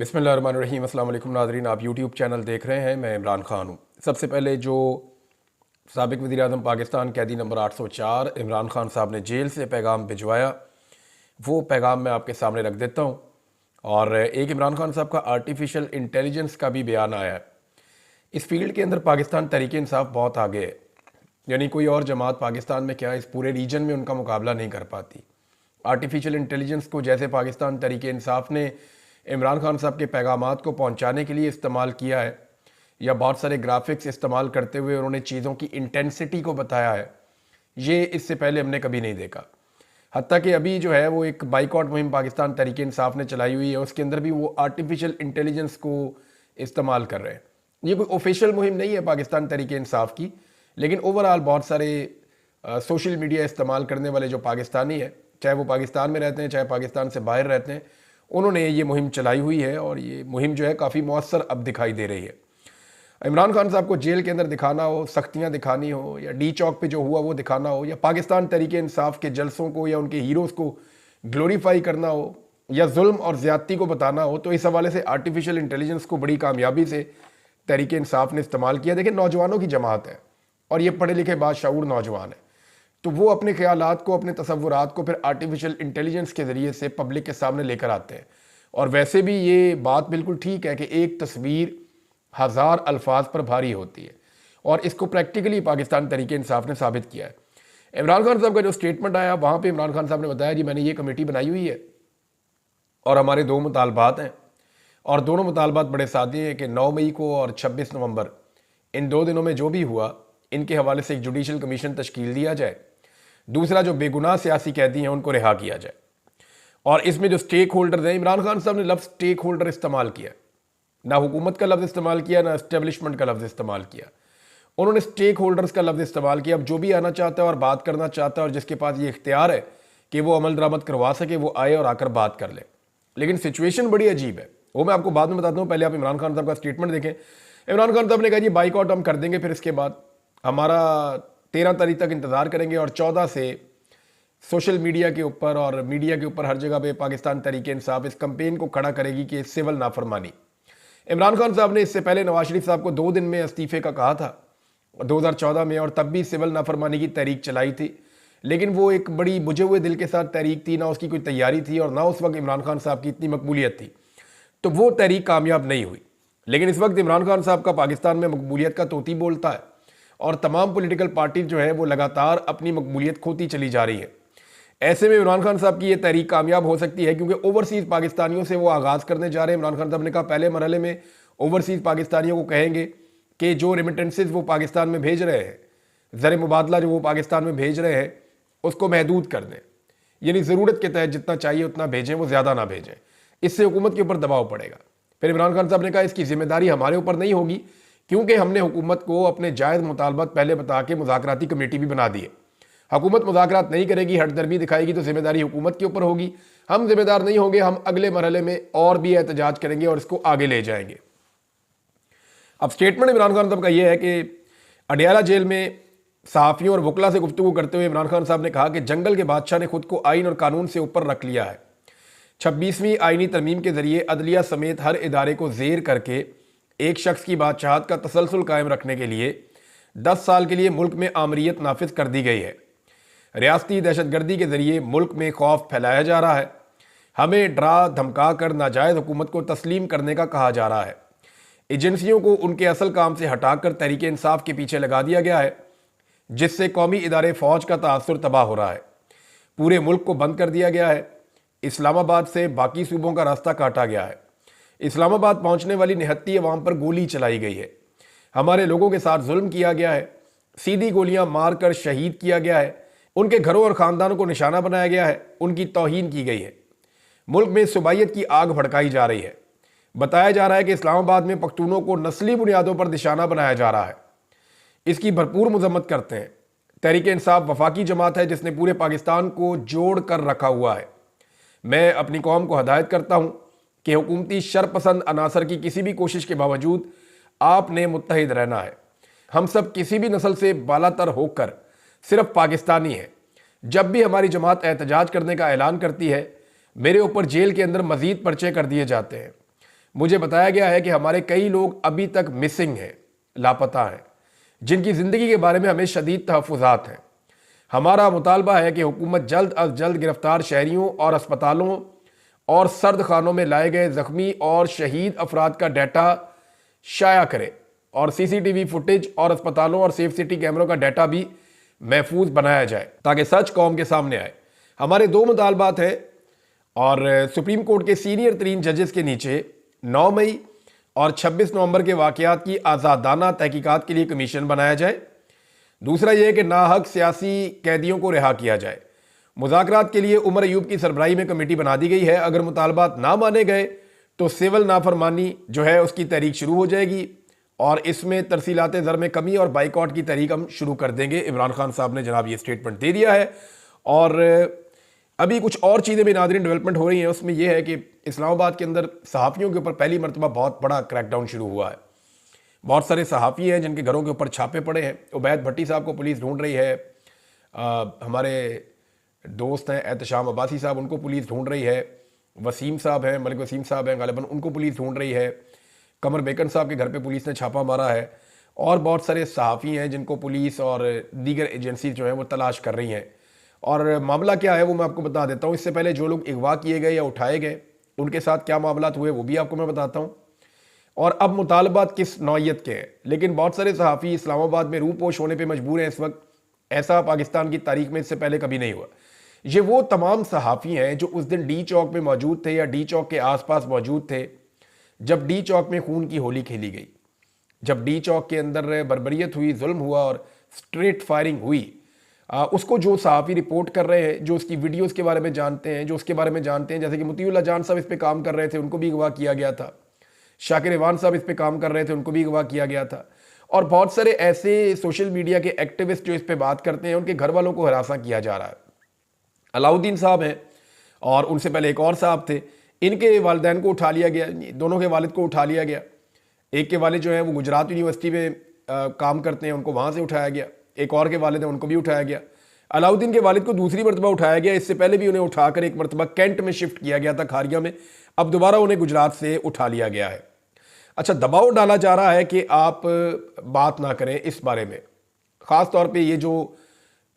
बिस्मिल्लाहिर्रहमानिर्रहीम। अस्सलाम वालेकुम नाज़रीन, आप यूट्यूब चैनल देख रहे हैं। मैं इमरान ख़ान हूँ। सबसे पहले जो साबिक़ वज़ीर-ए-आज़म पाकिस्तान कैदी नंबर 804 इमरान ख़ान साहब ने जेल से पैगाम भिजवाया, वो पैगाम मैं आपके सामने रख देता हूँ। और एक इमरान ख़ान साहब का आर्टिफिशियल इंटेलिजेंस का भी बयान आया है। इस फील्ड के अंदर पाकिस्तान तहरीक इंसाफ बहुत आगे है, यानी कोई और जमात पाकिस्तान में क्या इस पूरे रीजन में उनका मुकाबला नहीं कर पाती। आर्टिफिशियल इंटेलिजेंस को जैसे पाकिस्तान तहरीक इंसाफ ने इमरान खान साहब के पैगामात को पहुंचाने के लिए इस्तेमाल किया है, या बहुत सारे ग्राफिक्स इस्तेमाल करते हुए उन्होंने चीज़ों की इंटेंसिटी को बताया है, ये इससे पहले हमने कभी नहीं देखा। हत्ता कि अभी जो है वो एक बाइकआउट मुहिम पाकिस्तान तहरीक इंसाफ ने चलाई हुई है, उसके अंदर भी वो आर्टिफिशियल इंटेलिजेंस को इस्तेमाल कर रहे हैं। ये कोई ऑफिशियल मुहिम नहीं है पाकिस्तान तहरीक इंसाफ की, लेकिन ओवरऑल बहुत सारे सोशल मीडिया इस्तेमाल करने वाले जो पाकिस्तानी है, चाहे वो पाकिस्तान में रहते हैं चाहे पाकिस्तान से बाहर रहते हैं, उन्होंने ये मुहिम चलाई हुई है और ये मुहिम जो है काफ़ी मौसर अब दिखाई दे रही है। इमरान खान साहब को जेल के अंदर दिखाना हो, सख्तियाँ दिखानी हो, या डी चौक पे जो हुआ वो दिखाना हो, या पाकिस्तान तहरीक इंसाफ के जलसों को या उनके हीरोज़ को ग्लोरीफाई करना हो, या जुल्म और ज़्यादती को बताना हो, तो इस हवाले से आर्टिफिशियल इंटेलिजेंस को बड़ी कामयाबी से तहरीक इंसाफ ने इस्तेमाल किया। देखिए, नौजवानों की जमात है और ये पढ़े लिखे बाशऊर नौजवान है, तो वो अपने ख्यालात को, अपने तसव्वुरात को फिर आर्टिफिशियल इंटेलिजेंस के ज़रिए से पब्लिक के सामने लेकर आते हैं। और वैसे भी ये बात बिल्कुल ठीक है कि एक तस्वीर हज़ार अल्फाज पर भारी होती है, और इसको प्रैक्टिकली पाकिस्तान तहरीक इंसाफ ने साबित किया है। इमरान खान साहब का जो स्टेटमेंट आया, वहाँ पे इमरान खान साहब ने बताया, जी मैंने ये कमेटी बनाई हुई है और हमारे 2 मुतालबात हैं, और दोनों मुतालबात बड़े सादे हैं कि 9 मई को और 26 नवंबर, इन 2 दिनों में जो भी हुआ, इनके हवाले से एक जुडिशल कमीशन तश्कील दिया जाए। दूसरा, जो बेगुनाह सियासी कैदी हैं उनको रिहा किया जाए। और इसमें जो स्टेक होल्डर हैं, इमरान खान साहब ने लफ्ज़ स्टेक होल्डर इस्तेमाल किया, ना हुकूमत का लफ्ज़ इस्तेमाल किया, ना एस्टेब्लिशमेंट का लफ्ज़ इस्तेमाल किया, उन्होंने स्टेक होल्डर्स का लफ्ज़ इस्तेमाल किया। अब जो भी आना चाहता है और बात करना चाहता है और जिसके पास ये इख्तियार है कि वो अमल दरामद करवा सके, वो आए और आकर बात कर ले। लेकिन सिचुएशन बड़ी अजीब है, वो मैं आपको बाद में बताता हूँ। पहले आप इमरान खान साहब का स्टेटमेंट देखें। इमरान खान साहब ने कहा, जी बाइकआउट हम कर देंगे, फिर इसके बाद हमारा 13 तारीख तक इंतज़ार करेंगे, और 14 से सोशल मीडिया के ऊपर और मीडिया के ऊपर हर जगह पे पाकिस्तान तहरीक इंसाफ इस कंपेन को खड़ा करेगी कि सिविल नाफरमानी। इमरान खान साहब ने इससे पहले नवाज शरीफ साहब को 2 दिन में इस्तीफे का कहा था 2014 में, और तब भी सिविल नाफरमानी की तहरीक चलाई थी, लेकिन वो एक बड़ी बुझे हुए दिल के साथ तहरीक थी, ना उसकी कोई तैयारी थी और ना उस वक्त इमरान खान साहब की इतनी मकबूलियत थी, तो वो तहरीक कामयाब नहीं हुई। लेकिन इस वक्त इमरान खान साहब का पाकिस्तान में मकबूलियत का तोती बोलता है, और तमाम पॉलिटिकल पार्टी जो है वो लगातार अपनी मकबूलियत खोती चली जा रही है। ऐसे में इमरान खान साहब की ये तहरीक कामयाब हो सकती है, क्योंकि ओवरसीज़ पाकिस्तानियों से वो आगाज़ करने जा रहे हैं। इमरान खान साहब ने कहा, पहले मरहले में ओवरसीज़ पाकिस्तानियों को कहेंगे कि जो रेमिटेंसेस वो पाकिस्तान में भेज रहे हैं, ज़र मुबादला जो वो पाकिस्तान में भेज रहे हैं, उसको महदूद कर दें, यानी ज़रूरत के तहत जितना चाहिए उतना भेजें, वो ज़्यादा ना भेजें, इससे हुकूमत के ऊपर दबाव पड़ेगा। फिर इमरान खान साहब ने कहा, इसकी जिम्मेदारी हमारे ऊपर नहीं होगी, क्योंकि हमने हुकूमत को अपने जायज़ मुतालबात पहले बता के मुज़ाकराती कमेटी भी बना दी है। हुकूमत मुज़ाकरात नहीं करेगी, हटदर्मी दिखाएगी, तो जिम्मेदारी हुकूमत के ऊपर होगी। हम जिम्मेदार नहीं होंगे, हम अगले मरहले में और भी एहतजाज करेंगे और इसको आगे ले जाएंगे। अब स्टेटमेंट इमरान खान साहब का यह है कि अडियाला जेल में सहाफ़ियों और वकला से गुफ्तगू करते हुए इमरान खान साहब ने कहा कि जंगल के बादशाह ने खुद को आइन और कानून से ऊपर रख लिया है। 26वीं आइनी तरमीम के जरिए अदलिया समेत हर इदारे को ज़ेर करके एक शख्स की बादशाहत का तसलसल कायम रखने के लिए 10 साल के लिए मुल्क में आमरीत नाफिज कर दी गई है। रियासती दहशतगर्दी के जरिए मुल्क में खौफ फैलाया जा रहा है। हमें डरा धमका कर नाजायज़ हुकूमत को तस्लीम करने का कहा जा रहा है। एजेंसियों को उनके असल काम से हटाकर तहरीक इंसाफ के पीछे लगा दिया गया है, जिससे कौमी इदारे फ़ौज का तासुर तबाह हो रहा है। पूरे मुल्क को बंद कर दिया गया है। इस्लामाबाद से बाकी सूबों का रास्ता काटा गया है। इस्लामाबाद पहुंचने वाली निहत्ती अवाम पर गोली चलाई गई है। हमारे लोगों के साथ जुल्म किया गया है। सीधी गोलियां मारकर शहीद किया गया है। उनके घरों और ख़ानदानों को निशाना बनाया गया है। उनकी तौहीन की गई है। मुल्क में सुबाइयत की आग भड़काई जा रही है। बताया जा रहा है कि इस्लामाबाद में पख्तूनों को नस्ली बुनियादों पर निशाना बनाया जा रहा है। इसकी भरपूर मजम्मत करते हैं। तहरीक इंसाफ वफाकी जमात है जिसने पूरे पाकिस्तान को जोड़ कर रखा हुआ है। मैं अपनी कौम को हदायत करता हूँ कि हुकूमती शरपसंद अनासर की किसी भी कोशिश के बावजूद आपने मुत्तहिद रहना है। हम सब किसी भी नस्ल से बालातर होकर सिर्फ पाकिस्तानी हैं। जब भी हमारी जमात एहतजाज करने का ऐलान करती है, मेरे ऊपर जेल के अंदर मजीद पर्चे कर दिए जाते हैं। मुझे बताया गया है कि हमारे कई लोग अभी तक मिसिंग हैं, लापता हैं, जिनकी ज़िंदगी के बारे में हमें शदीद तहफ़्फ़ुज़ात हैं। हमारा मुतालबा है कि हुकूमत जल्द अज जल्द गिरफ्तार शहरियों और अस्पतालों और सर्द खानों में लाए गए ज़ख्मी और शहीद अफराद का डाटा शाया करे और CCTV फुटेज और अस्पतालों और सेफ सिटी कैमरों का डाटा भी महफूज बनाया जाए ताकि सच कौम के सामने आए। हमारे दो मुतालबात हैं और सुप्रीम कोर्ट के सीनियर तरीन जजेस के नीचे 9 मई और 26 नवंबर के वाक़यात की आज़ादाना तहकीकात के लिए कमीशन बनाया जाए। दूसरा यह कि नाहक सियासी कैदियों को रिहा किया जाए। मुज़ाकरात के लिए उमर अयूब की सरबराही में कमेटी बना दी गई है। अगर मुतालबात ना माने गए तो सिविल नाफरमानी जो है उसकी तहरीक शुरू हो जाएगी और इसमें तरसीलात ज़र में कमी और बाइकआउट की तहरीक हम शुरू कर देंगे। इमरान खान साहब ने जनाब ये स्टेटमेंट दे दिया है। और अभी कुछ और चीज़ें भी नाज़रीन डेवलपमेंट हो रही हैं। उसमें यह है कि इस्लामाबाद के अंदर सहाफ़ियों के ऊपर पहली मरतबा बहुत बड़ा क्रैकडाउन शुरू हुआ है। बहुत सारे सहाफ़ी हैं जिनके घरों के ऊपर छापे पड़े हैं। उबैद भट्टी साहब को पुलिस ढूंढ रही है। हमारे दोस्त हैं एहतशाम अब्बासी साहब, उनको पुलिस ढूंढ रही है। वसीम साहब हैं, मलिक वसीम साहब हैं गालिबन, उनको पुलिस ढूंढ रही है। कमर बेकन साहब के घर पे पुलिस ने छापा मारा है। और बहुत सारे सहाफ़ी हैं जिनको पुलिस और दीगर एजेंसी जो हैं वो तलाश कर रही हैं। और मामला क्या है वो मैं आपको बता देता हूँ। इससे पहले जो लोग अगवा किए गए या उठाए गए उनके साथ क्या मामला हुए वो भी आपको मैं बताता हूँ। और अब मुतालबात किस नौयत के हैं। लेकिन बहुत सारे सहाफ़ी इस्लामाबाद में रूपोश होने पर मजबूर हैं इस वक्त। ऐसा पाकिस्तान की तारीख में इससे पहले कभी नहीं हुआ। ये वो तमाम सहाफ़ी हैं जो उस दिन डी चौक में मौजूद थे या डी चौक के आसपास मौजूद थे जब डी चौक में खून की होली खेली गई, जब डी चौक के अंदर बर्बरियत हुई, जुल्म हुआ और स्ट्रेट फायरिंग हुई। उसको जो सहाफ़ी रिपोर्ट कर रहे हैं, जो उसकी वीडियोस के बारे में जानते हैं, जो उसके बारे में जानते हैं, जैसे कि मुतीउल्लाह जान साहब इस पे काम कर रहे थे, उनको भी अगवा किया गया था। शाकिर इवान साहब इस पे काम कर रहे थे, उनको भी अगवा किया गया था। और बहुत सारे ऐसे सोशल मीडिया के एक्टिविस्ट जो इस पे बात करते हैं उनके घर वालों को हरासा किया जा रहा है। अलाउद्दीन साहब हैं और उनसे पहले एक और साहब थे, इनके वालिदैन को उठा लिया गया, दोनों के वालिद को उठा लिया गया। एक के वालिद जो हैं वो गुजरात यूनिवर्सिटी में काम करते हैं, उनको वहाँ से उठाया गया। एक और के वालिद हैं, उनको भी उठाया गया। अलाउद्दीन के वालिद को दूसरी मरतबा उठाया गया। इससे पहले भी उन्हें उठाकर एक मरतबा कैंट में शिफ्ट किया गया था, खारिया में। अब दोबारा उन्हें गुजरात से उठा लिया गया है। अच्छा, दबाव डाला जा रहा है कि आप बात ना करें इस बारे में। ख़ास तौर पे ये जो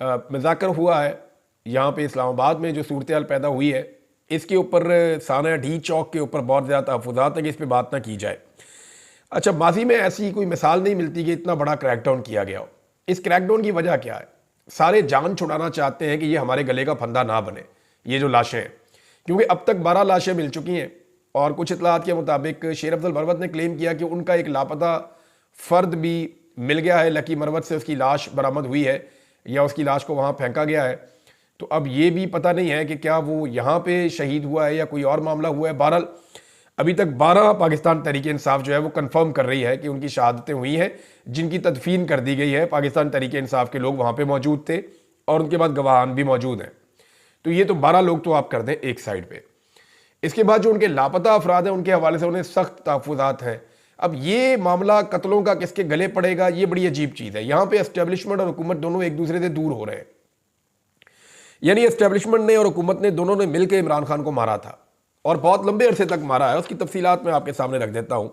मज़ाकर हुआ है यहाँ पे इस्लामाबाद में, जो सूरत हाल पैदा हुई है, इसके ऊपर साना डी चौक के ऊपर बहुत ज़्यादा तहफ़्फ़ुज़ात है कि इस पर बात ना की जाए। अच्छा, माजी में ऐसी कोई मिसाल नहीं मिलती कि इतना बड़ा क्रैकडाउन किया गया हो। इस क्रैकडाउन की वजह क्या है? सारे जान छुड़ाना चाहते हैं कि ये हमारे गले का फंदा ना बने, ये जो लाशें हैं, क्योंकि अब तक 12 लाशें मिल चुकी हैं। और कुछ इतलात के मुताबिक शेर अफजल मरवत ने क्लेम किया कि उनका एक लापता फ़र्द भी मिल गया है। लकी मरवत से उसकी लाश बरामद हुई है या उसकी लाश को वहाँ फेंका गया है। तो अब ये भी पता नहीं है कि क्या वो यहाँ पे शहीद हुआ है या कोई और मामला हुआ है। बहरहाल अभी तक 12 पाकिस्तान तहरीक इंसाफ जो है वो कंफर्म कर रही है कि उनकी शहादतें हुई हैं, जिनकी तदफीन कर दी गई है। पाकिस्तान तहरीक इंसाफ के लोग वहाँ पे मौजूद थे और उनके बाद गवाहान भी मौजूद हैं। तो ये तो 12 लोग तो आप कर दें एक साइड पे। इसके बाद जो उनके लापता अफराद हैं उनके हवाले से उन्हें सख्त तहफ़्फ़ुज़ात हैं। अब ये मामला कत्लों का किसके गले पड़ेगा, ये बड़ी अजीब चीज़ है। यहाँ पे एस्टेब्लिशमेंट और हुकूमत दोनों एक दूसरे से दूर हो रहे हैं। यानी एस्टेब्लिशमेंट ने और हुकूमत ने दोनों ने मिलकर इमरान खान को मारा था और बहुत लंबे अरसे तक मारा है। उसकी तफसीलात मैं आपके सामने रख देता हूँ।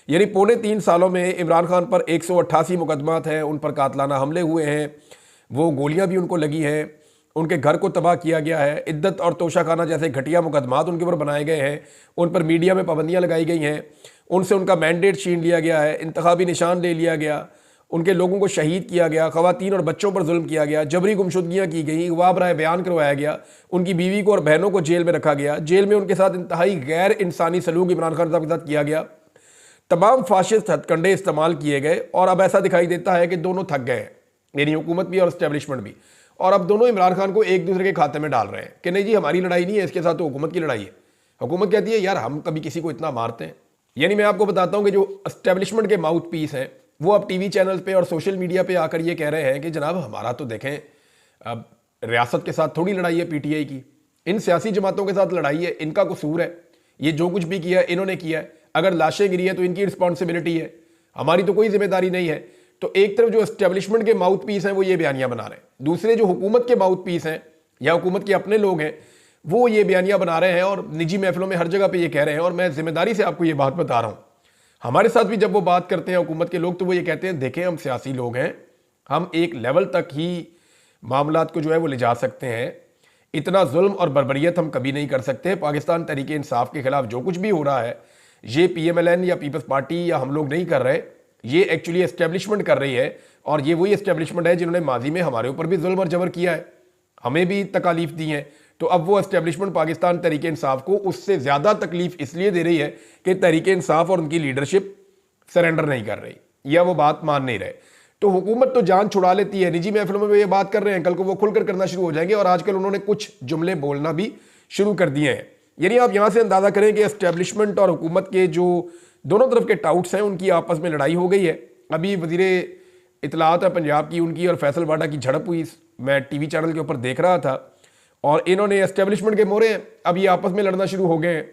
यानी पौने 3 सालों में इमरान खान पर 188 मुकदमात हैं, उन पर कातलाना हमले हुए हैं, वो गोलियां भी उनको लगी हैं, उनके घर को तबाह किया गया है, इद्दत और तोशाखाना जैसे घटिया मुकदमात उनके ऊपर बनाए गए हैं, उन पर मीडिया में पाबंदियाँ लगाई गई हैं, उनसे उनका मैंडेट छीन लिया गया है, इंतखाबी निशान ले लिया गया, उनके लोगों को शहीद किया गया, ख़वातीन और बच्चों पर जुल्म किया गया, जबरी गुमशुदगियाँ की गई, अगवा बराए बयान करवाया गया, उनकी बीवी को और बहनों को जेल में रखा गया, जेल में उनके साथ इंतहाई गैर इंसानी सलूक इमरान खान साहब के साथ किया गया, तमाम फाशिस्ट हथकंडे इस्तेमाल किए गए। और अब ऐसा दिखाई देता है कि दोनों थक गए हैं, यानी हुकूमत भी और इस्टेब्लिशमेंट भी, और अब दोनों इमरान खान को एक दूसरे के खाते में डाल रहे हैं कि नहीं जी हमारी लड़ाई नहीं है, इसके साथ तो हुकूमत की लड़ाई है। हुकूमत कहती है यार हम कभी किसी को इतना मारते हैं। यानी मैं आपको बताता हूँ कि जो इस्टेब्लिशमेंट के माउथ पीस हैं वो अब टीवी चैनल पे और सोशल मीडिया पे आकर ये कह रहे हैं कि जनाब हमारा तो देखें, अब रियासत के साथ थोड़ी लड़ाई है पीटीआई की, इन सियासी जमातों के साथ लड़ाई है, इनका कसूर है, ये जो कुछ भी किया है इन्होंने किया है, अगर लाशें गिरी है तो इनकी रिस्पॉन्सिबिलिटी है, हमारी तो कोई जिम्मेदारी नहीं है। तो एक तरफ जो एस्टेब्लिशमेंट के माउथ पीस हैं वो ये बयानियां बना रहे हैं, दूसरे जो हुकूमत के माउथ पीस हैं या हुकूमत के अपने लोग हैं वो ये बयानियां बना रहे हैं और निजी महफिलों में हर जगह पे ये कह रहे हैं। और मैं जिम्मेदारी से आपको ये बात बता रहा हूं, हमारे साथ भी जब वो बात करते हैं हुकूमत के लोग, तो वो ये कहते हैं देखें हम सियासी लोग हैं, हम एक लेवल तक ही मामलात को जो है वो ले जा सकते हैं, इतना जुल्म और बर्बरियत हम कभी नहीं कर सकते। पाकिस्तान तहरीक इंसाफ के खिलाफ जो कुछ भी हो रहा है, ये PMLN या पीपल्स पार्टी या हम लोग नहीं कर रहे, ये एक्चुअली एस्टेब्लिशमेंट कर रही है। और ये वही एस्टेब्लिशमेंट है जिन्होंने माजी में हमारे ऊपर भी जुल्म और जबर किया है, हमें भी तकालीफ दी हैं। तो अब वो एस्टेब्लिशमेंट पाकिस्तान तहरीक इंसाफ को उससे ज़्यादा तकलीफ इसलिए दे रही है कि तहरीक इंसाफ और उनकी लीडरशिप सरेंडर नहीं कर रही या वो बात मान नहीं रहे। तो हुकूमत तो जान छुड़ा लेती है, निजी महफिलों में वो ये बात कर रहे हैं, कल को वो खुलकर करना शुरू हो जाएंगे। और आजकल उन्होंने कुछ जुमले बोलना भी शुरू कर दिए हैं। यानी आप यहां से अंदाजा करें कि एस्टेब्लिशमेंट और हुकूमत के जो दोनों तरफ के टाउट्स हैं, उनकी आपस में लड़ाई हो गई है। अभी वजीरे इतलात है पंजाब की, उनकी और फैसल वाडा की झड़प हुई, मैं टीवी चैनल के ऊपर देख रहा था। और इन्होंने एस्टेब्लिशमेंट के मोहरे अब ये आपस में लड़ना शुरू हो गए हैं।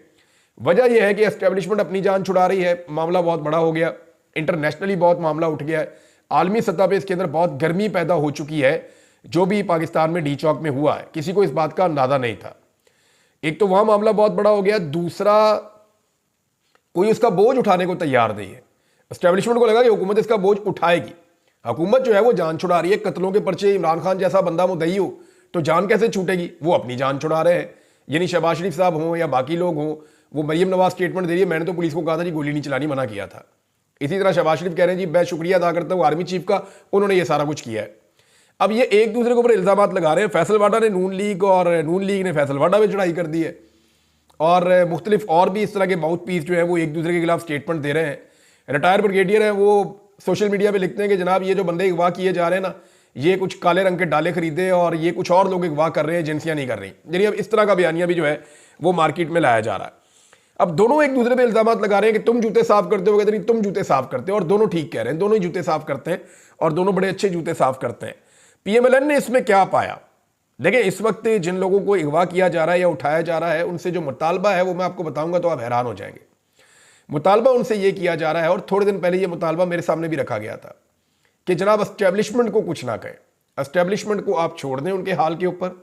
वजह यह है कि एस्टेब्लिशमेंट अपनी जान छुड़ा रही है, मामला बहुत बड़ा हो गया, इंटरनेशनली बहुत मामला उठ गया है, आलमी सतह पे इसके अंदर बहुत गर्मी पैदा हो चुकी है। जो भी पाकिस्तान में डी चौक में हुआ है, किसी को इस बात का अंदाजा नहीं था। एक तो वहां मामला बहुत बड़ा हो गया, दूसरा कोई उसका बोझ उठाने को तैयार नहीं है। एस्टेब्लिशमेंट को लगा कि हुकूमत इसका बोझ उठाएगी। हुकूमत जो है वो जान छुड़ा रही है, कत्लों के पर्चे, इमरान खान जैसा बंदा मुद्दई हो तो जान कैसे छूटेगी, वो अपनी जान छुड़ा रहे हैं। यानी शहबाज शरीफ साहब हों या बाकी लोग हों, वो मरियम नवाज स्टेटमेंट दे रही है, मैंने तो पुलिस को कहा था जी गोली नहीं चलानी, मना किया था। इसी तरह शहबाज शरीफ कह रहे हैं जी मैं शुक्रिया अदा करता हूं आर्मी चीफ का, उन्होंने ये सारा कुछ किया है। अब ये एक दूसरे के ऊपर इल्जाम लगा रहे हैं। फैसल वाडा ने नून लीग और नून लीग ने फैसल वाडा में चढ़ाई कर दी है। और मुख्तलिफ और भी इस तरह के माउथ पीस जो है वो एक दूसरे के खिलाफ स्टेटमेंट दे रहे हैं। रिटायर ब्रिगेडियर हैं, वो सोशल मीडिया पे लिखते हैं कि जनाब ये जो बंदे अगवा किए जा रहे हैं ना, ये कुछ काले रंग के डाले खरीदे और ये कुछ और लोग अगवा कर रहे हैं, एजेंसियां नहीं कर रही। यानी अब इस तरह का बयानिया भी जो है वो मार्केट में लाया जा रहा है। अब दोनों एक दूसरे पे इल्जाम लगा रहे हैं कि तुम जूते साफ करते हो, कहते नहीं तुम जूते साफ करते हो। और दोनों ठीक कह रहे हैं, दोनों ही जूते साफ करते हैं और दोनों बड़े अच्छे जूते साफ करते हैं। PMLN ने इसमें क्या पाया? देखिए, इस वक्त जिन लोगों को अगवा किया जा रहा है या उठाया जा रहा है, उनसे जो मुतालबा है वो मैं आपको बताऊंगा तो आप हैरान हो जाएंगे। मुतालबा उनसे ये किया जा रहा है, और थोड़े दिन पहले ये मुतालबा मेरे सामने भी रखा गया था कि जनाब एस्टेब्लिशमेंट को कुछ ना कहें, एस्टेब्लिशमेंट को आप छोड़ दें उनके हाल के ऊपर।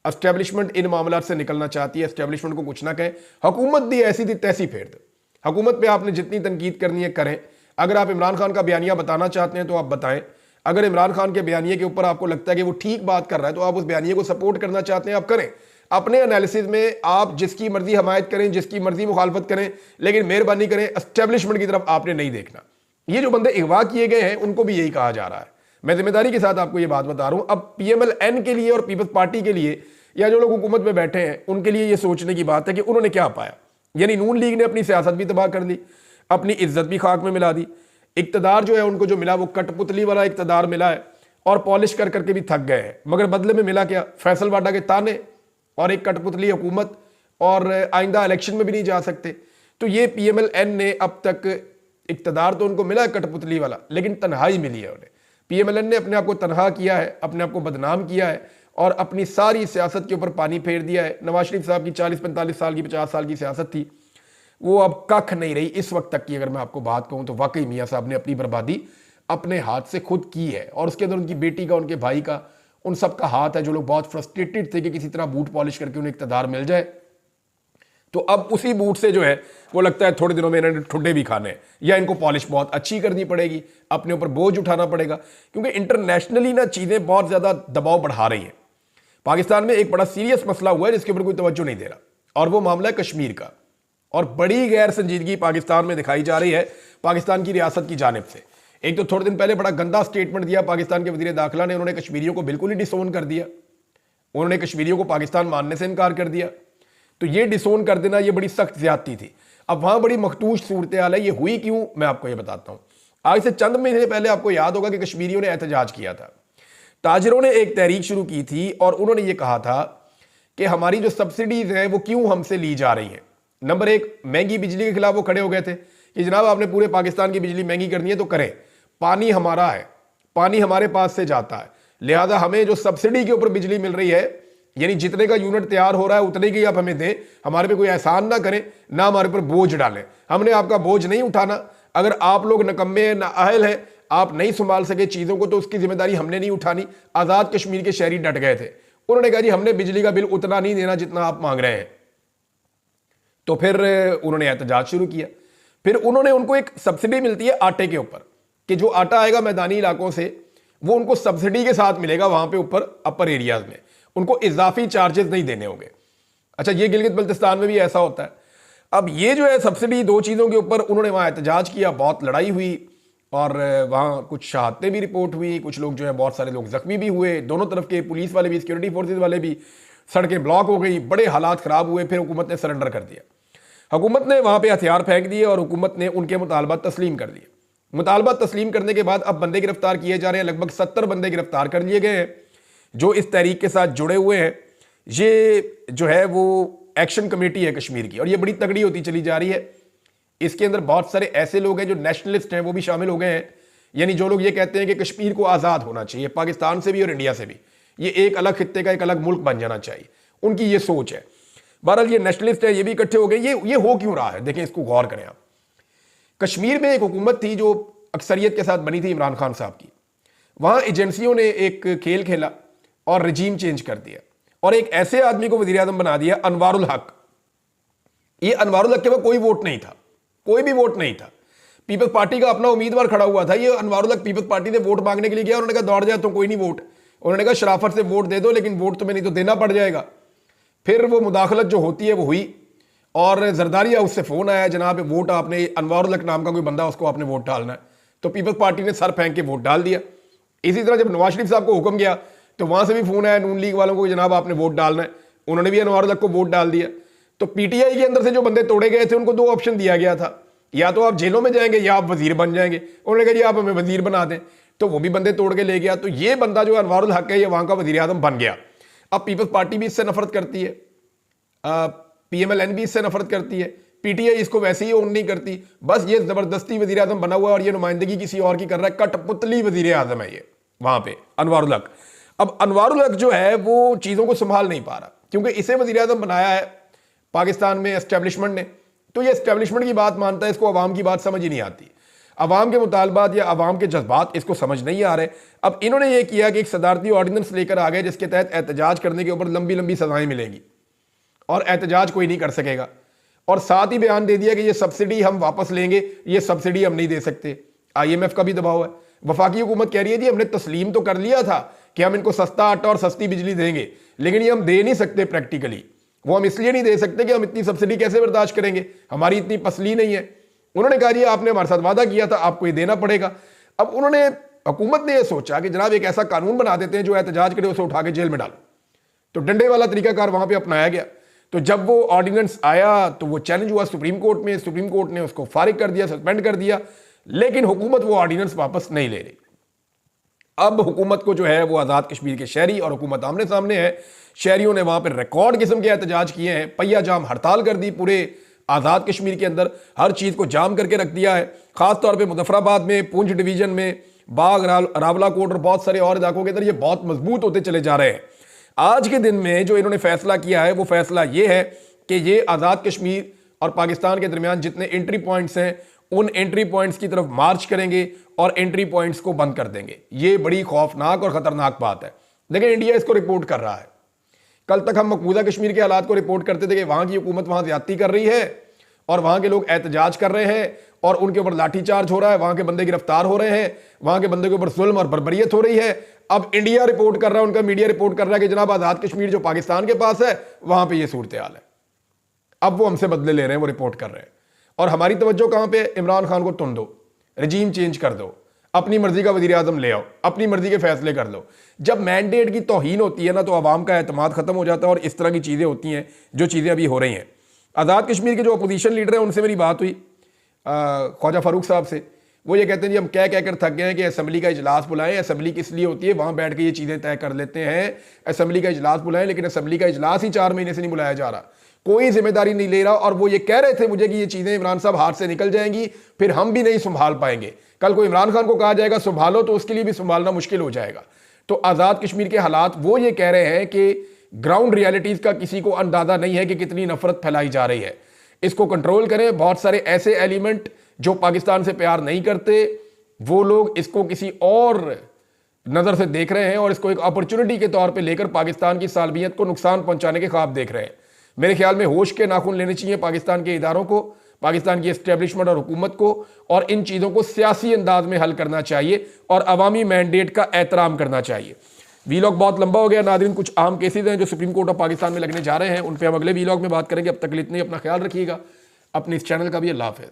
एस्टेब्लिशमेंट इन मामलात से निकलना चाहती है, एस्टेब्लिशमेंट को कुछ ना कहें। हुकूमत भी ऐसी थी तैसी फेर दे, हुकूमत पे आपने जितनी तनकीद करनी है करें। अगर आप इमरान खान का बयानिया बताना चाहते हैं तो आप बताएं। अगर इमरान खान के बयानिए के ऊपर आपको लगता है कि वो ठीक बात कर रहा है तो आप उस बयानिए को सपोर्ट करना चाहते हैं, आप करें। अपने एनालिसिस में आप जिसकी मर्जी हमायत करें, जिसकी मर्जी मुखालफत करें, लेकिन मेहरबानी करें एस्टेब्लिशमेंट की तरफ आपने नहीं देखना। ये जो बंदे अगवा किए गए हैं उनको भी यही कहा जा रहा है। मैं जिम्मेदारी के साथ आपको ये बात बता रहा हूं। अब PMLN के लिए और पीपल्स पार्टी के लिए या जो लोग हुकूमत में बैठे हैं उनके लिए ये सोचने की बात है कि उन्होंने क्या पाया। यानी नून लीग ने अपनी सियासत भी तबाह कर दी, अपनी इज्जत भी खाक में मिला दी। इक्तदार जो है उनको जो मिला वो कठपुतली वाला इक्तदार मिला है और पॉलिश कर करके भी थक गए हैं। मगर बदले में मिला क्या? फैसल वाडा के ताने और एक कठपुतली हुकूमत, और आइंदा इलेक्शन में भी नहीं जा सकते। तो ये PMLN ने अब तक इक्तदार तो उनको मिला है कठपुतली वाला, लेकिन तन्हाई मिली है उन्हें। PMLN ने अपने आप को तनहा किया है, अपने आप को बदनाम किया है और अपनी सारी सियासत के ऊपर पानी फेर दिया है। नवाज शरीफ साहब की 40-45 साल की 50 साल की सियासत थी, वो अब कख नहीं रही इस वक्त तक की। अगर मैं आपको बात कहूं तो वाकई मियां साहब ने अपनी बर्बादी अपने हाथ से खुद की है। और उसके अंदर उनकी बेटी का, उनके भाई का, उन सब का हाथ है, जो लोग बहुत फ्रस्ट्रेटेड थे कि किसी तरह बूट पॉलिश करके उन्हें इक्तदार मिल जाए। तो अब उसी बूट से जो है वो लगता है थोड़े दिनों में इन्होंने ठुड्डे भी खाने, या इनको पॉलिश बहुत अच्छी करनी पड़ेगी, अपने ऊपर बोझ उठाना पड़ेगा। क्योंकि इंटरनेशनली ना चीज़ें बहुत ज़्यादा दबाव बढ़ा रही हैं। पाकिस्तान में एक बड़ा सीरियस मसला हुआ है जिसके ऊपर कोई तवज्जो नहीं दे रहा, और वो मामला है कश्मीर का। और बड़ी गैर संजीदगी पाकिस्तान में दिखाई जा रही है पाकिस्तान की रियासत की जानिब से। एक तो थोड़े दिन पहले बड़ा गंदा स्टेटमेंट दिया पाकिस्तान के वज़ीर दाखिला ने, उन्होंने कश्मीरियों को बिल्कुल ही डिसोन कर दिया, उन्होंने कश्मीरियों को पाकिस्तान मानने से इनकार कर दिया। तो ये डिसोन कर देना ये बड़ी सख्त ज्यादती थी। अब वहां बड़ी मखदूश सूरत हाल है। ये हुई क्यों, मैं आपको ये बताता हूं। आज से चंद महीने पहले आपको याद होगा कि कश्मीरियों ने एहतजाज किया था, ताजिरों ने एक तहरीक शुरू की थी और उन्होंने ये कहा था कि हमारी जो सब्सिडीज हैं वो क्यों हमसे ली जा रही हैं। नंबर एक, महंगी बिजली के खिलाफ वो खड़े हो गए थे कि जनाब आपने पूरे पाकिस्तान की बिजली महंगी करनी है तो करें, पानी हमारा है, पानी हमारे पास से जाता है, लिहाजा हमें जो सब्सिडी के ऊपर बिजली मिल रही है, यानी जितने का यूनिट तैयार हो रहा है उतने की आप हमें दें, हमारे पे कोई एहसान ना करें, ना हमारे पर बोझ डालें, हमने आपका बोझ नहीं उठाना। अगर आप लोग नकम्मे हैं, नाअहल हैं, आप नहीं संभाल सके चीज़ों को, तो उसकी जिम्मेदारी हमने नहीं उठानी। आज़ाद कश्मीर के शहरी डट गए थे, उन्होंने कहा जी हमने बिजली का बिल उतना नहीं देना जितना आप मांग रहे हैं। तो फिर उन्होंने एहतजाज शुरू किया। फिर उन्होंने उनको एक सब्सिडी मिलती है आटे के ऊपर, कि जो आटा आएगा मैदानी इलाकों से वो उनको सब्सिडी के साथ मिलेगा वहां पे ऊपर अपर एरियाज में, उनको इजाफी चार्जेस नहीं देने होंगे। अच्छा, ये गिलगित बल्तिस्तान में भी ऐसा होता है। अब ये जो है सब्सिडी, दो चीज़ों के ऊपर उन्होंने वहाँ एहतजाज किया, बहुत लड़ाई हुई और वहाँ कुछ शहादतें भी रिपोर्ट हुई, कुछ लोग जो है बहुत सारे लोग जख्मी भी हुए, दोनों तरफ के पुलिस वाले भी, सिक्योरिटी फोर्सेज वाले भी, सड़कें ब्लॉक हो गई, बड़े हालात ख़राब हुए। फिर हुकूमत ने सरेंडर कर दिया, हुकूमत ने वहाँ पे हथियार फेंक दिए और हुकूमत ने उनके मुतालबात तस्लीम कर लिए। मुतालबात तस्लीम करने के बाद अब बंदे गिरफ्तार किए जा रहे हैं, लगभग 70 बंदे गिरफ्तार कर लिए गए हैं जो इस तहरीक के साथ जुड़े हुए हैं। ये जो है वो एक्शन कमेटी है कश्मीर की और ये बड़ी तगड़ी होती चली जा रही है। इसके अंदर बहुत सारे ऐसे लोग हैं जो नेशनलिस्ट हैं, वो भी शामिल हो गए हैं, यानी जो लोग ये कहते हैं कि कश्मीर को आज़ाद होना चाहिए, पाकिस्तान से भी और इंडिया से भी, ये एक अलग खित्ते का एक अलग मुल्क बन जाना चाहिए, उनकी ये सोच है। बहरहाल ये नेशनलिस्ट है, ये भी इकट्ठे हो गए। ये हो क्यों रहा है, देखें, इसको गौर करें आप। कश्मीर में एक हुकूमत थी जो अक्सरियत के साथ बनी थी इमरान खान साहब की, वहां एजेंसियों ने एक खेल खेला और रजीम चेंज कर दिया और एक ऐसे आदमी को वजीर आज़म बना दिया, अनवारुल हक। ये अनवारुल हक के पास कोई वोट नहीं था, कोई भी वोट नहीं था। पीपल्स पार्टी का अपना उम्मीदवार खड़ा हुआ था, ये अनवारुल हक पीपल्स पार्टी से वोट मांगने के लिए गया, उन्होंने कहा दौड़ जाए तो कोई नहीं वोट, उन्होंने कहा शराफत से वोट दे दो, लेकिन वोट तुम्हें नहीं तो देना पड़ जाएगा। फिर वो मुदाखलत जो होती है वो हुई और जरदारी हाउस से फोन आया, जनाब वोट आपने, अनवारुल हक नाम का कोई बंदा, उसको आपने वोट डालना है। तो पीपल्स पार्टी ने सर फेंक के वोट डाल दिया। इसी तरह जब नवाज शरीफ साहब को हुक्म गया तो वहां से भी फोन आया नून लीग वालों को, जनाब आपने वोट डालना है, उन्होंने भी अनवारुल हक को वोट डाल दिया। तो पीटीआई के अंदर से जो बंदे तोड़े गए थे उनको दो ऑप्शन दिया गया था, या तो आप जेलों में जाएंगे या आप वजीर बन जाएंगे। उन्होंने कहा जी आप हमें वजीर बना दें, तो वो भी बंदे तोड़ के ले गया। तो ये बंदा जो अनवारुल हक है ये वहां का वजीर आजम बन गया। अब पीपल्स पार्टी भी इससे नफरत करती है, पीएमएलएन भी इससे नफरत करती है, पीटीआई इसको वैसे ही ओन नहीं करती। बस ये जबरदस्ती वजीर आजम बना हुआ है और ये नुमाइंदगी किसी और की कर रहा है, कठपुतली वजीर आजम है ये वहां पे अनवारुल हक। अब अनवारुल हक जो है वो चीजों को संभाल नहीं पा रहा, क्योंकि इसे वजीर आजम बनाया है पाकिस्तान में एस्टेब्लिशमेंट ने, तो ये एस्टेब्लिशमेंट की बात मानता है, इसको अवाम की बात समझ ही नहीं आती, अवाम के मुतालबात या अवाम के जज्बात इसको समझ नहीं आ रहे। अब इन्होंने ये किया कि एक सदारती ऑर्डिनेंस लेकर आ गए जिसके तहत एहतजाज करने के ऊपर लंबी लंबी सजाएं मिलेंगी और एहतजाज कोई नहीं कर सकेगा, और साथ ही बयान दे दिया कि ये सब्सिडी हम वापस लेंगे, ये सब्सिडी हम नहीं दे सकते। IMF का भी दबाव है, वफाकी हुकूमत कह रही है जी हमने तस्लीम तो कर लिया था कि हम इनको सस्ता आटा और सस्ती बिजली देंगे, लेकिन ये हम दे नहीं सकते प्रैक्टिकली। वो हम इसलिए नहीं दे सकते कि हम इतनी सब्सिडी कैसे बर्दाश्त करेंगे, हमारी इतनी पसली नहीं है। उन्होंने कहा जी आपने हमारे साथ वादा किया था, आपको ये देना पड़ेगा। अब उन्होंने, हुकूमत ने यह सोचा कि जनाब एक ऐसा कानून बना देते हैं जो एहतजाज करे उसे उठा के जेल में डालो, तो डंडे वाला तरीकाकार वहां पर अपनाया गया। तो जब वो ऑर्डिनेंस आया तो वो चैलेंज हुआ सुप्रीम कोर्ट में, सुप्रीम कोर्ट ने उसको फारिग कर दिया, सस्पेंड कर दिया, लेकिन हुकूमत वो ऑर्डिनेंस वापस नहीं ले रही। अब हुकूमत को जो है वो आज़ाद कश्मीर के शहरी और हुकूमत आमने सामने है। शहरियों ने वहां पर रिकॉर्ड किस्म के एहतजाज किए हैं, पहिया जाम हड़ताल कर दी, पूरे आज़ाद कश्मीर के अंदर हर चीज़ को जाम करके रख दिया है। खासतौर पर मुजफ्फराबाद में, पुंछ डिवीजन में, बाग, रावलाकोट और बहुत सारे और इलाकों के अंदर ये बहुत मजबूत होते चले जा रहे हैं। आज के दिन में जो इन्होंने फैसला किया है वो फैसला ये है कि ये आज़ाद कश्मीर और पाकिस्तान के दरमियान जितने एंट्री पॉइंट्स हैं उन एंट्री पॉइंट्स की तरफ मार्च करेंगे और एंट्री पॉइंट्स को बंद कर देंगे। ये बड़ी खौफनाक और खतरनाक बात है। लेकिन इंडिया इसको रिपोर्ट कर रहा है। कल तक हम मकबूजा कश्मीर के हालात को रिपोर्ट करते थे कि वहां की हुकूमत वहां ज्यादती कर रही है और वहां के लोग एहतजाज कर रहे हैं और उनके ऊपर लाठीचार्ज हो रहा है, वहां के बंदे गिरफ्तार हो रहे हैं, वहां के बंदे के ऊपर जुल्म और बर्बरियत हो रही है। अब इंडिया रिपोर्ट कर रहा है, उनका मीडिया रिपोर्ट कर रहा है कि जनाब आज़ाद कश्मीर जो पाकिस्तान के पास है वहां पे ये सूरत हाल है। अब वो हमसे बदले ले रहे हैं, वो रिपोर्ट कर रहे हैं। और हमारी तवज्जो कहां पे? इमरान खान को तुन दो, रजीम चेंज कर दो, अपनी मर्जी का वजीर आजम ले आओ, अपनी मर्जी के फैसले कर लो। जब मैंडेट की तौहीन होती है ना तो आवाम का एतमाद खत्म हो जाता है और इस तरह की चीज़ें होती हैं जो चीज़ें अभी हो रही हैं। आज़ाद कश्मीर के जो अपोजिशन लीडर हैं उनसे मेरी बात हुई, ख्वाजा फारूक साहब से। वो ये कहते हैं जी हम कह कहकर थक गए हैं कि असेंबली का इजलास बुलाएं। असेंबली किस लिए होती है? वहाँ बैठ के ये चीज़ें तय कर लेते हैं। असेंबली का इजलास बुलाएं, लेकिन असेंबली का इजलास ही 4 महीने से नहीं बुलाया जा रहा, कोई जिम्मेदारी नहीं ले रहा। और वो ये कह रहे थे मुझे कि ये चीज़ें इमरान साहब हाथ से निकल जाएंगी, फिर हम भी नहीं संभाल पाएंगे। कल को इमरान खान को कहा जाएगा संभालो तो उसके लिए भी संभालना मुश्किल हो जाएगा। तो आज़ाद कश्मीर के हालात वो ये कह रहे हैं कि ग्राउंड रियलिटीज़ का किसी को अंदाज़ा नहीं है कि कितनी नफरत फैलाई जा रही है। इसको कंट्रोल करें। बहुत सारे ऐसे एलिमेंट जो पाकिस्तान से प्यार नहीं करते वो लोग इसको किसी और नज़र से देख रहे हैं और इसको एक अपॉर्चुनिटी के तौर पे लेकर पाकिस्तान की सालमियत को नुकसान पहुंचाने के ख्वाब देख रहे हैं। मेरे ख्याल में होश के नाखून लेने चाहिए पाकिस्तान के इदारों को, पाकिस्तान की एस्टेब्लिशमेंट और हुकूमत को, और इन चीज़ों को सियासी अंदाज में हल करना चाहिए और अवामी मैंडेट का एहतराम करना चाहिए। वीलॉग बहुत लंबा हो गया नाज़रीन, कुछ अहम केसेज हैं जो सुप्रीम कोर्ट ऑफ पाकिस्तान में लगने जा रहे हैं, उन पर हम अगले वीलॉग में बात करेंगे। अब तक के लिए इतने, अपना ख्याल रखिएगा, अपने इस चैनल का भी अल्लाह हाफ़िज़।